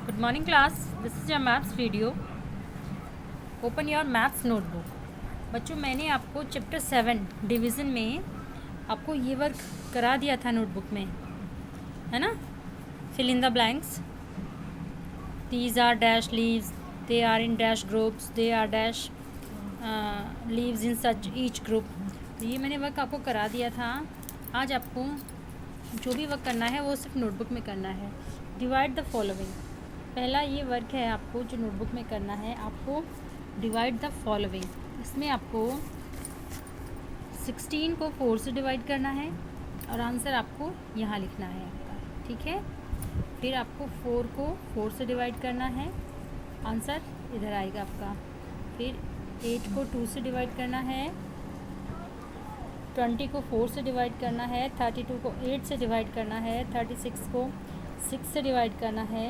Good morning class. This is your maths video. Open your maths notebook. बच्चों मैंने आपको chapter 7 division में आपको ये वर्क करा दिया था नोटबुक में, है ना. Fill in the blanks. These are dash leaves. They are in dash groups. They are dash leaves in such each group. ये मैंने वर्क आपको करा दिया था. आज आपको जो भी वर्क करना है वो सिर्फ नोटबुक में करना है. Divide the following. पहला ये वर्क है आपको जो नोटबुक में करना है. आपको डिवाइड द फॉलोइंग. इसमें आपको 16 को 4 से डिवाइड करना है और आंसर आपको यहाँ लिखना है आपका, ठीक है. फिर आपको 4 को 4 से डिवाइड करना है, आंसर इधर आएगा आपका. फिर 8 को 2 से डिवाइड करना है, 20 को 4 से डिवाइड करना है, 32 को 8 से डिवाइड करना है, 36 को 6 से डिवाइड करना है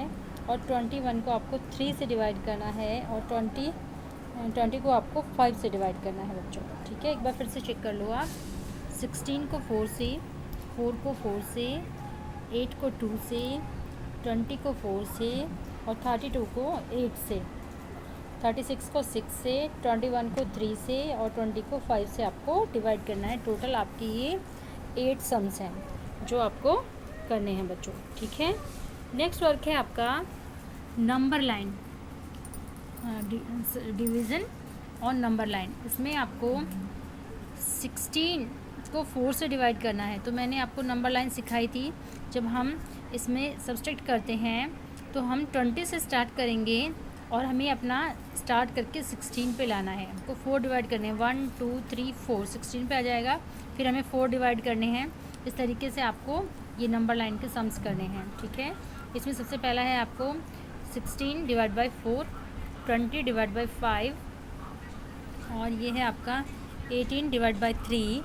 और 21 को आपको 3 से डिवाइड करना है और 20 को आपको 5 से डिवाइड करना है बच्चों, ठीक है. एक बार फिर से चेक कर लो आप. 16 को 4 से, 4 को 4 से, 8 को 2 से, 20 को 4 से और 32 को 8 से, 36 को 6 से, 21 को 3 से और 20 को 5 से आपको डिवाइड करना है. टोटल आपकी ये 8 सम्स हैं जो आपको करने हैं बच्चों, ठीक है. नेक्स्ट वर्क है आपका नंबर लाइन, डिवीज़न और नंबर लाइन. इसमें आपको 16 को 4 से डिवाइड करना है. तो मैंने आपको नंबर लाइन सिखाई थी. जब हम इसमें सब्सट्रैक्ट करते हैं तो हम 20 से स्टार्ट करेंगे और हमें अपना स्टार्ट करके 16 पे लाना है. हमको 4 डिवाइड करने हैं, 1 2 3 4, 16 पे आ जाएगा. फिर हमें 4 डिवाइड करने हैं. इस तरीके से आपको ये नंबर लाइन के सम्स करने हैं, ठीक है. इसमें सबसे पहला है आपको 16 डिवाइड बाई 4, 20 डिवाइड बाई 5 और ये है आपका 18 डिवाइड बाई 3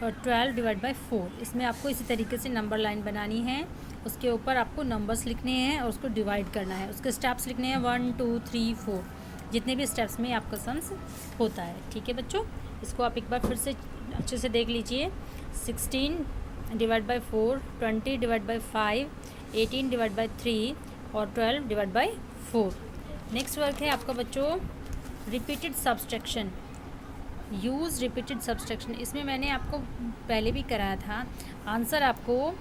और 12 डिवाइड बाई 4. इसमें आपको इसी तरीके से नंबर लाइन बनानी है. उसके ऊपर आपको नंबर्स लिखने हैं और उसको डिवाइड करना है. उसके स्टेप्स लिखने हैं 1 2 3 4, जितने भी स्टेप्स में आपका सम्स होता है, ठीक है बच्चों. इसको आप एक बार फिर से अच्छे से देख लीजिए. 16 divide by 4, 20 divide by 5, 18 divide by 3 और 12 डिवाइड बाई 4. नेक्स्ट वर्क है आपका बच्चों repeated subtraction. Use repeated subtraction. इसमें मैंने आपको पहले भी कराया था. आंसर आपको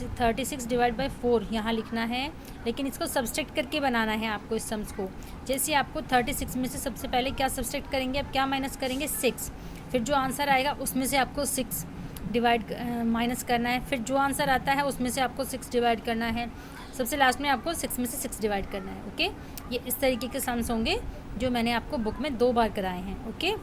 36 डिवाइड बाई 4 यहाँ लिखना है, लेकिन इसको सब्सट्रैक्ट करके बनाना है आपको इस सम्स को. जैसे आपको 36 में से सबसे पहले क्या सब्सट्रैक्ट करेंगे, अब क्या माइनस करेंगे, 6. फिर जो आंसर आएगा उसमें से आपको 6 डिवाइड माइनस करना है. फिर जो आंसर आता है उसमें से आपको 6 डिवाइड करना है. सबसे लास्ट में आपको 6 में से 6 डिवाइड करना है, ओके. ये इस तरीके के सम्स होंगे जो मैंने आपको बुक में 2 बार कराए हैं, ओके.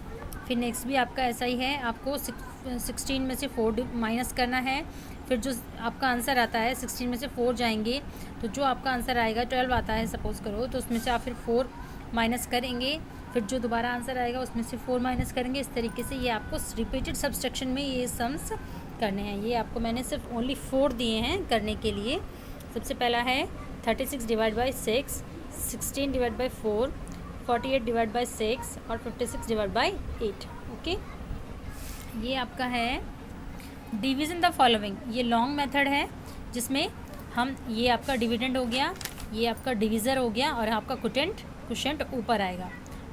फिर नेक्स्ट भी आपका ऐसा ही है. आपको 16 में से 4 माइनस करना है. फिर जो आपका आंसर आता है 16 में से 4 जाएंगे तो जो आपका आंसर आएगा 12 आता है सपोज़ करो, तो उसमें से आप फिर 4 माइनस करेंगे. फिर जो दोबारा आंसर आएगा उसमें से 4 माइनस करेंगे. इस तरीके से ये आपको रिपीटेड सब्सट्रैक्शन में ये सम्स करने हैं. ये आपको मैंने सिर्फ ओनली 4 दिए हैं करने के लिए. सबसे पहला है 36 divide by 6, 16 divide by 4, 48 divide by 6 और 56 डिवाइड बाई 8, ओके. ये आपका है डिवीज़न द फॉलोइंग. ये लॉन्ग मेथड है जिसमें हम, ये आपका डिविडेंड हो गया, ये आपका डिवीज़र हो गया और आपका क्वोशेंट ऊपर आएगा,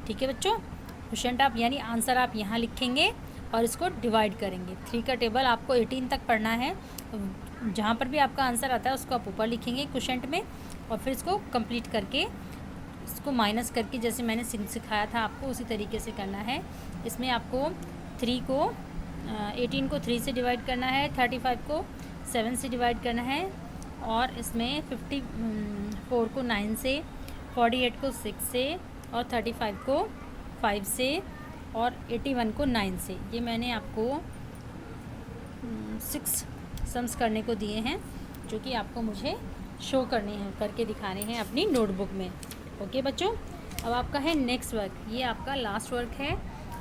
ठीक है बच्चों. क्वोशेंट आप यानी आंसर आप यहाँ लिखेंगे और इसको डिवाइड करेंगे. 3 का टेबल आपको 18 तक पढ़ना है. जहाँ पर भी आपका आंसर आता है उसको आप ऊपर लिखेंगे क्वोशेंट में और फिर इसको कंप्लीट करके इसको माइनस करके जैसे मैंने सिखाया था आपको उसी तरीके से करना है. इसमें आपको 18 को 3 से डिवाइड करना है, 35 को 7 से डिवाइड करना है और इसमें 54 को 9 से, 48 को 6 से और 35 को 5 से और 81 को 9 से. ये मैंने आपको 6 सम्स करने को दिए हैं जो कि आपको मुझे शो करने हैं, करके दिखाने हैं अपनी नोटबुक में, ओके बच्चों. अब आपका है नेक्स्ट वर्क. ये आपका लास्ट वर्क है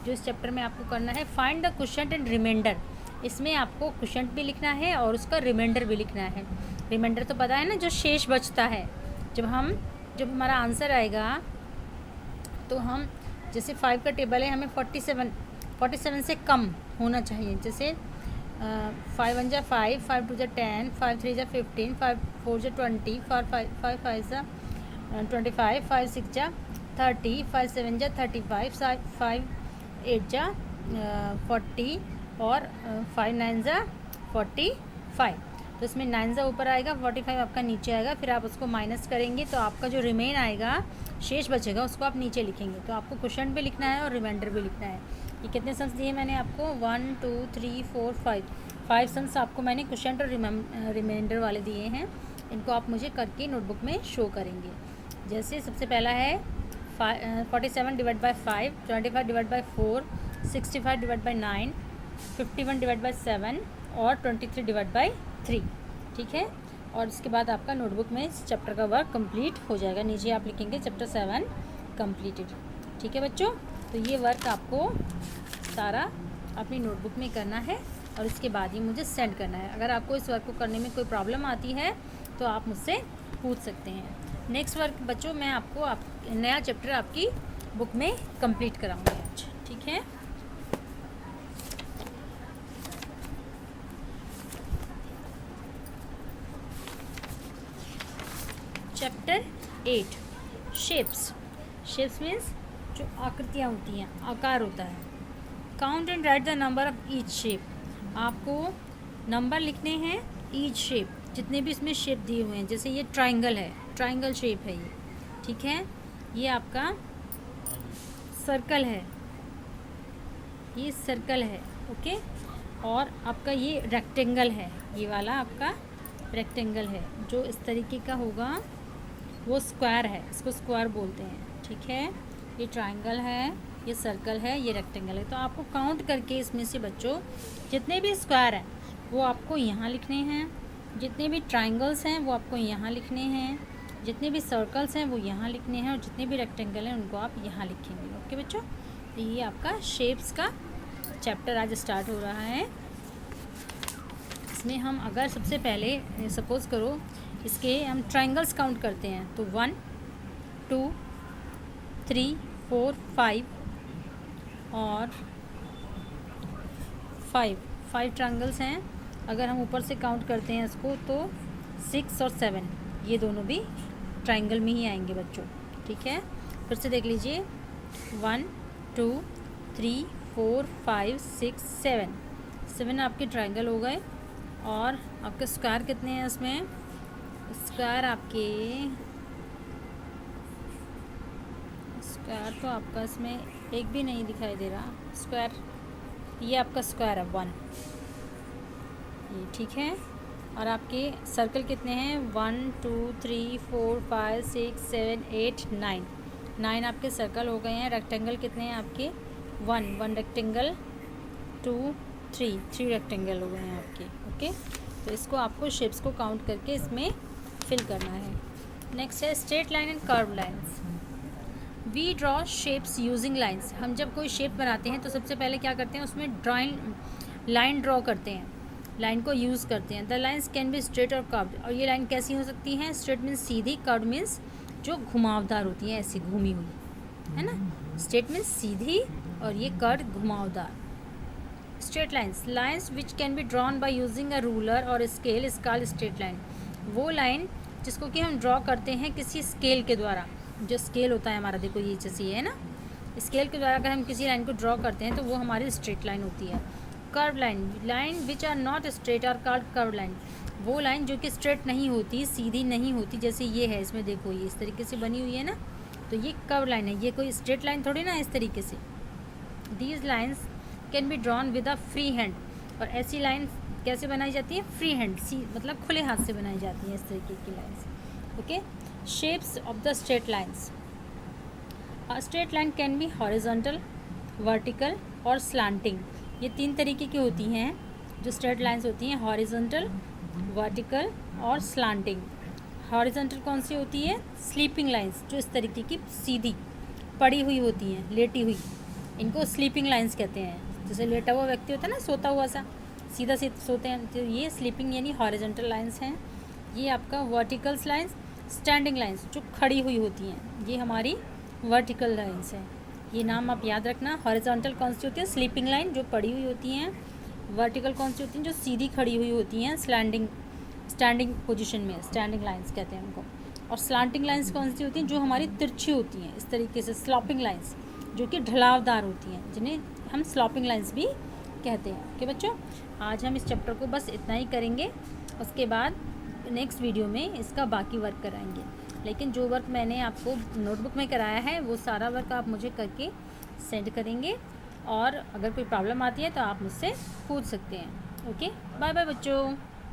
जो इस चैप्टर में आपको करना है. Find the quotient and remainder. इसमें आपको क्वोशेंट भी लिखना है और उसका रिमाइंडर भी लिखना है. रिमाइंडर तो पता है ना, जो शेष बचता है. जब हमारा आंसर आएगा तो हम, जैसे 5 का टेबल है, हमें 47 से कम होना चाहिए. जैसे 5 1 जा 5, 5 2 जा 10, 5 3 जा 15, 5 4 जा 20, 5 5 जा 25, 5 6 जा 30, 5 7 जा 35, 5 8 जा 40 और 5 9 जा 45। तो इसमें 9 जा ऊपर आएगा, 45 आपका नीचे आएगा। फिर आप उसको माइनस करेंगे तो आपका जो रिमेन आएगा, शेष बचेगा, उसको आप नीचे लिखेंगे। तो आपको क्वोशंट भी लिखना है और रिमाइंडर भी लिखना है। ये कितने सम्स दिए मैंने आपको? 1 2 3 4 5 सम्स आपको मैंने क्वोशंट और रिमाइंडर वाले दिए हैं। इनको आप मुझे करके नोटबुक में शो करेंगे। जैसे सबसे पहला है 47 divide by 5, 25 divide by 4, 65 divide by 9, 51 divide by 7 और 23 डिवाइड बाई 3। ठीक है, और इसके बाद आपका नोटबुक में इस चैप्टर का वर्क कंप्लीट हो जाएगा। नीचे आप लिखेंगे चैप्टर 7 कंप्लीटेड। ठीक है बच्चों, तो ये वर्क आपको सारा अपनी नोटबुक में करना है और इसके बाद ही मुझे सेंड करना है। अगर आपको इस वर्क को करने में कोई प्रॉब्लम आती है तो आप मुझसे पूछ सकते हैं। नेक्स्ट वर्क बच्चों मैं आपको नया चैप्टर आपकी बुक में कंप्लीट कराऊंगी आज। ठीक है, चैप्टर 8 शेप्स। शेप्स मीन्स जो आकृतियाँ होती हैं, आकार होता है। Count and right the number of each shape. आपको नंबर लिखने हैं ईच शेप, जितने भी इसमें शेप दिए हुए हैं। जैसे ये ट्राइंगल है, ट्राइंगल शेप है ये। ठीक है, ये आपका सर्कल है, ये सर्कल है। ओके, और आपका ये रेक्टेंगल है, ये वाला आपका रेक्टेंगल है। जो इस तरीके का होगा वो स्क्वायर है, इसको स्क्वायर बोलते हैं। ठीक है, ये ट्राइंगल है, ये सर्कल है, ये रेक्टेंगल है। तो आपको काउंट करके इसमें से बच्चों जितने भी स्क्वायर हैं वो आपको यहाँ लिखने हैं, जितने भी ट्राइंगल्स हैं वो आपको यहाँ लिखने हैं, जितने भी सर्कल्स हैं वो यहाँ लिखने हैं, और जितने भी रेक्टेंगल हैं उनको आप यहाँ लिखेंगे। ओके बच्चों, तो ये आपका शेप्स का चैप्टर आज स्टार्ट हो रहा है। इसमें हम अगर सबसे पहले सपोज़ करो इसके हम ट्राइंगल्स काउंट करते हैं तो 1 2 3 4 5 और 5 ट्राइंगल्स हैं। अगर हम ऊपर से काउंट करते हैं इसको तो 6 और 7 ये दोनों भी ट्राइंगल में ही आएंगे बच्चों। ठीक है, फिर से देख लीजिए 1 2 3 4 5 6 7 आपके ट्राइंगल हो गए। और आपके स्क्वायर कितने हैं इसमें? स्क्वायर तो आपका इसमें एक भी नहीं दिखाई दे रहा स्क्वायर। ये आपका स्क्वायर है 1 ये। ठीक है, और आपके सर्कल कितने हैं? 1 2 3 4 5 6 7 8 9 आपके सर्कल हो गए हैं। रेक्टेंगल कितने हैं आपके? 1 रेक्टेंगल, 2 3 रेक्टेंगल हो गए हैं आपके। ओके, तो इसको आपको शेप्स को काउंट करके इसमें फिल करना है। नेक्स्ट है straight line and curve lines. We draw shapes using lines. हम जब कोई शेप बनाते हैं तो सबसे पहले क्या करते हैं, उसमें लाइन ड्रॉ करते हैं, लाइन को यूज़ करते हैं। The lines can be straight और कर्व्ड। और ये लाइन कैसी हो सकती हैं? स्ट्रेट मीन्स सीधी, कर्व्ड मीन्स जो घुमावदार होती हैं, ऐसी घूमी हुई, है ना। स्ट्रेट मीन्स सीधी और ये कर्व घुमावदार। Straight lines which can be drawn by using a ruler और scale is called straight line. वो लाइन जिसको कि हम ड्रॉ करते हैं किसी स्केल के द्वारा। जो स्केल होता है हमारा, देखो ये जैसे है ना, स्केल के द्वारा अगर हम किसी लाइन को ड्रॉ करते हैं तो वो हमारी स्ट्रेट लाइन होती है। Curve line which are not straight are called curve line. वो लाइन जो कि स्ट्रेट नहीं होती, सीधी नहीं होती, जैसे ये है, इसमें देखो ये इस तरीके से बनी हुई है ना, तो ये कर्व लाइन है। ये कोई स्ट्रेट लाइन थोड़ी ना इस तरीके से। These lines can be drawn with a free hand. और ऐसी लाइन कैसे बनाई जाती है? फ्री हैंड, मतलब खुले हाथ से बनाई जाती है इस तरीके की lines. Okay, shapes of the straight lines. A straight line can be horizontal, vertical और स्लांटिंग। ये 3 तरीके की होती हैं जो स्ट्रेट लाइन्स होती हैं, हॉरिजॉन्टल, वर्टिकल और स्लांटिंग। हॉरिजॉन्टल कौन सी होती है? स्लीपिंग लाइन्स, जो इस तरीके की सीधी पड़ी हुई होती हैं, लेटी हुई, इनको स्लीपिंग लाइन्स कहते हैं। जैसे लेटा हुआ व्यक्ति होता है ना, सोता हुआ सा, सीधा सोते हैं, तो ये स्लीपिंग यानी हॉरिजॉन्टल लाइन्स हैं। ये आपका वर्टिकल्स लाइन्स, स्टैंडिंग लाइन्स जो खड़ी हुई होती हैं, ये हमारी वर्टिकल लाइन्स हैं। ये नाम आप याद रखना। हॉरिजॉन्टल कौन सी होती है? स्लीपिंग लाइन जो पड़ी हुई होती हैं। वर्टिकल कौन सी होती हैं? जो सीधी खड़ी हुई होती हैं, स्टैंडिंग पोजीशन में, स्टैंडिंग लाइन्स कहते हैं उनको। और स्लांटिंग लाइंस कौन सी होती हैं, जो हमारी तिरछी होती हैं इस तरीके से, स्लॉपिंग लाइंस जो कि ढलावदार होती हैं, जिन्हें हम स्लॉपिंग लाइंस भी कहते हैं। ओके बच्चों, आज हम इस चैप्टर को बस इतना ही करेंगे, उसके बाद नेक्स्ट वीडियो में इसका बाकी वर्क कराएंगे। लेकिन जो वर्क मैंने आपको नोटबुक में कराया है वो सारा वर्क आप मुझे करके सेंड करेंगे, और अगर कोई प्रॉब्लम आती है तो आप मुझसे पूछ सकते हैं। ओके, बाय बाय बच्चों।